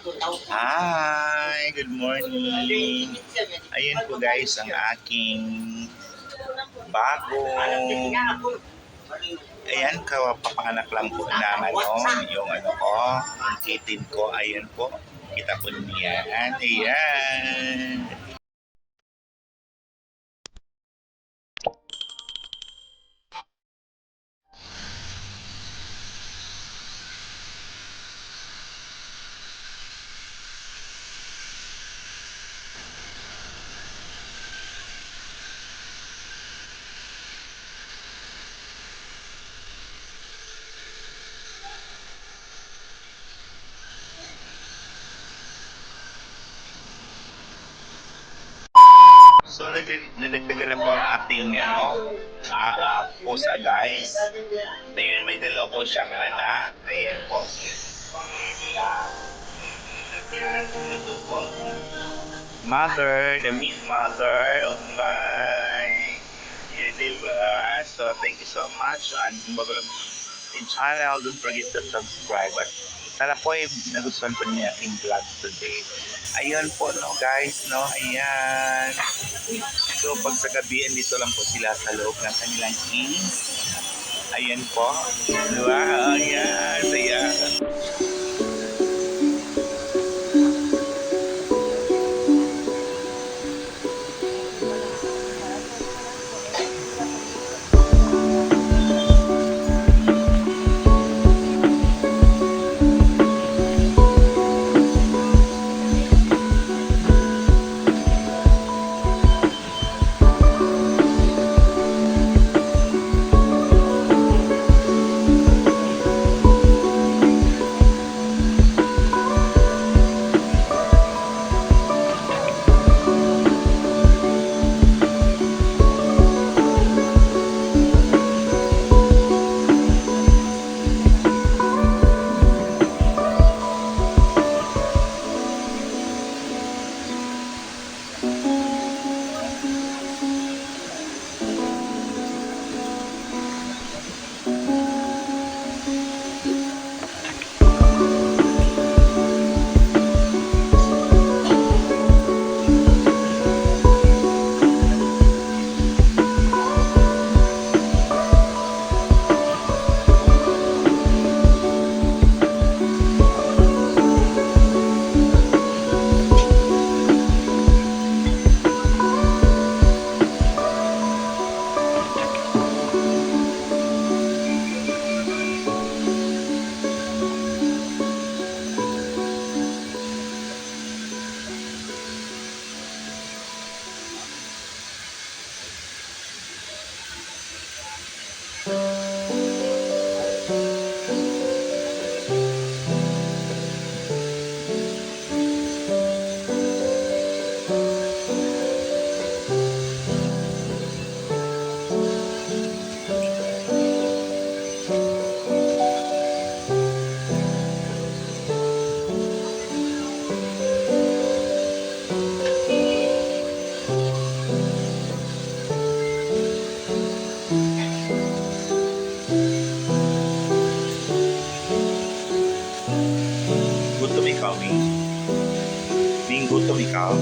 Hi, good morning. Ayun po guys ang aking bagong ayan, kapapanganak lang po ng yung ko, yung kitten ko, ayan po. Kita po niyan. Ayan. So, nadagdagan na po ang ating pusa guys. Ayun, may dalawa po siyang anak. Ayan po. Mother, the meat mother of my diba? So, thank you so much. And in channel, don't forget to subscribe. At sana po ay nagustuhan po niya aking vlog today. Ayun po, no, guys, no? Ayan. So, pag sa gabi, dito lang po sila sa loob ng kanilang cage. Ayan po. Wow, ayan. Ayan. Gutom ikaw, Ming. Ming, gutom ikaw.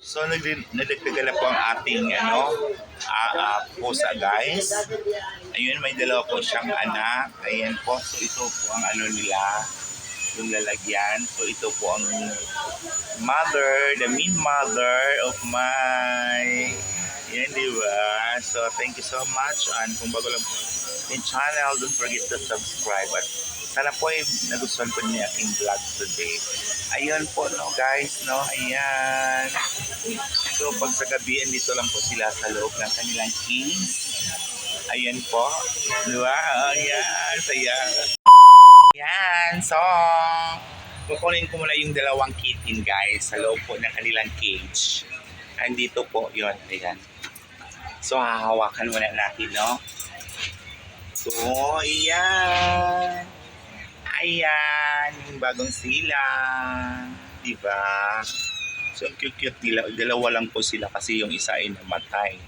So, nadagdagan na po ang ating pusa guys. Ayun, may dalawa po siyang anak. Ayan po. So, ito po ang ano nila, yung lalagyan. So, ito po ang mother, the mean mother of my... Yan, di ba? So, thank you so much. And kung bago lang po yung channel, don't forget to subscribe. At sana po ay nagustuhan po niya aking vlog today. Ayun po, no, guys, no? Ayan. So, pag sa gabi, dito lang po sila sa loob ng kanilang cage. Ayan po. Diba? Ayan. Saya. Ayan. So, kukunin ko muna yung dalawang kitten, guys, sa loob po ng kanilang cage. Andito po. Yun. Ayan. So, hahawakan muna natin, no? So, ayan. Ayan. Yung bagong sila. Diba? So, cute-cute nila. Dalawa lang po sila kasi yung isa ay namatay.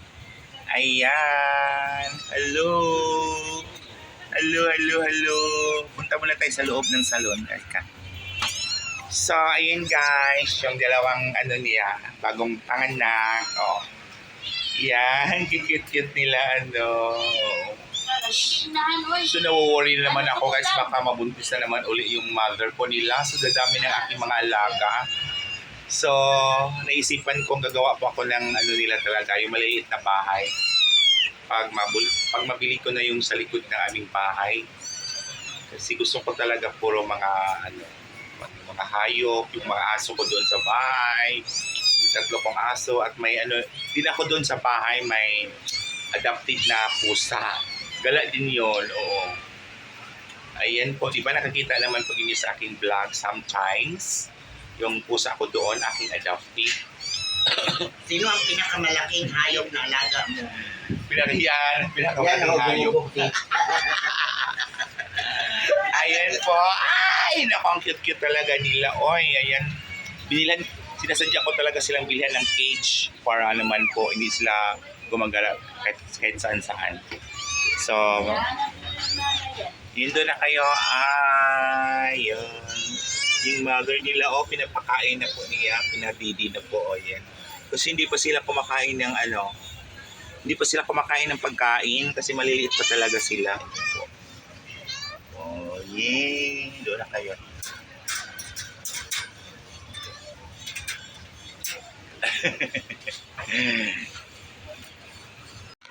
Ayan. Hello. Hello, hello, hello. Punta muna tayo sa loob ng salon. So, ayun guys. Yung dalawang ano niya. Bagong panganak. Oh. Yan. Cute-cute nila. Ano. So, nawo-worry naman ako guys. Baka mabuntis na naman uli yung mother ko nila. So, dadami ng aking mga alaga. So, naisipan kong gagawa po ako ng ano nila talaga, yung maliit na bahay. Pag mabili ko na yung sa likod ng aming bahay. Kasi gusto ko talaga puro mga ano, mga hayop, yung mga aso ko doon sa bahay. Yung 3 kong aso at may ano, din ako doon sa bahay may adopted na pusa. Gala din yon, oo. Ayan po, di ba nakakita naman po din sa aking vlog sometimes. Yung pusa ko doon, aking adopted. Sino ang pinakamalaking hayop na alaga mo? Pinakamalaking hayop. Ayan po. Ay, naku, ang cute-cute talaga nila. Oy, ayan. Sinasadya ko talaga silang bilhan ng cage para naman po hindi sila gumagala kahit saan-saan. So, yun doon na kayo. Ayun. Yung mother nila, pinapakain na po niya, pinabidi na po, yan. Kasi hindi pa sila kumakain ng ano, hindi pa sila kumakain ng pagkain kasi maliliit pa talaga sila. Oh, yeah. Doon na kayo.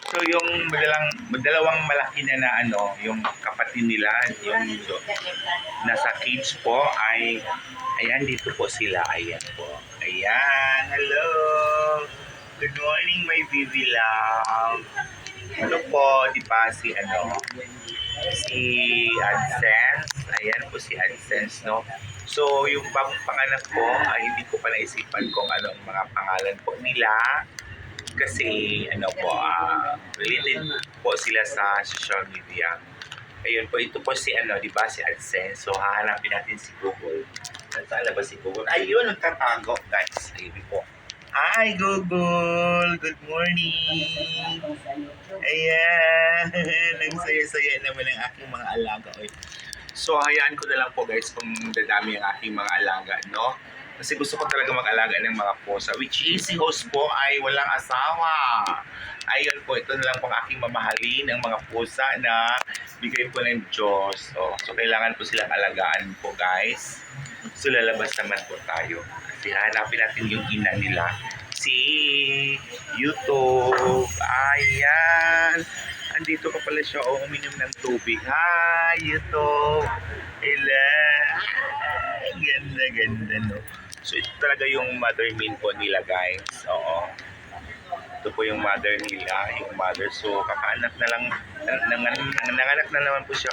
So yung dalawang malaki na ano, yung kapatid nila, yung nasa cage po ay ayan dito po sila, ayan po. Ayan, hello. Good morning my baby love. Ano po, di ba si ano? Si AdSense. Ayan po si AdSense, no? So yung bagong panganak po ay hindi ko pa naisipan kung ano ang mga pangalan po nila. Kasi ano po, related po sila sa social media. Ayun po, ito po si ano, di ba, si AdSense. So hahanapin natin si Google. Saan ba si Google? Ayun, nagtatago guys. Ayun po. Hi Google! Good morning! Ayan! Nagsaya-saya naman ang aking mga alaga. So hayaan ko na lang po guys kung dadami ang aking mga alaga, no? Kasi gusto ko talaga mag-alaga ng mga pusa. Which is, si host po ay walang asawa. Ayun po, ito na lang po ang aking mamahalin ng mga pusa na bigay po ng Diyos. So kailangan po silang alagaan po guys. So lalabas naman po tayo. Kasi hanapin natin yung ina nila. Si YouTube. Ayan. Andito pa pala siya. Uminom ng tubig. Hi, YouTube. Hello. Ganda, no? So, ito talaga yung mother mean po nila, guys. Oo. Ito po yung mother nila, yung mother. So, kakaanak na lang, nanganak na naman po siya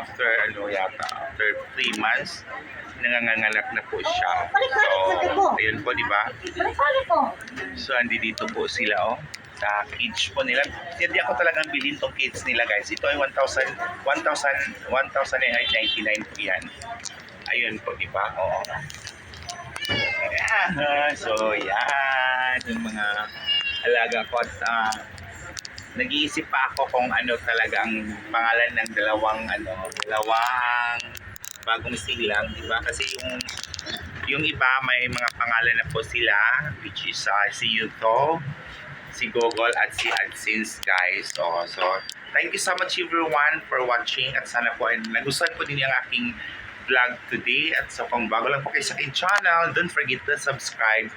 after, after 3 months, nanganganak na po siya. So, ayun po, di ba? So, andi dito po sila, sa cage po nila. Hindi ako talagang bilhin tong cage nila, guys. Ito ay 1,999 po yan. Ayun po, di ba? Oo. So, yan. Yung mga alaga ko. At nag-iisip pa ako kung ano talagang pangalan ng dalawang bagong silang, di ba? Kasi yung iba may mga pangalan na po sila, which is si Yuto, si Google at si AdSense, guys. So Thank you so much everyone for watching at sana po ay nagustuhan po din yung aking vlog today. At so kung bago lang po kayo sa aking channel, don't forget to subscribe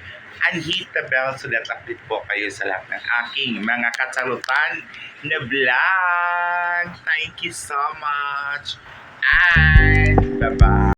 and hit the bell so that update po kayo sa lahat ng aking mga katsarutan na vlog. Thank you so much and bye-bye.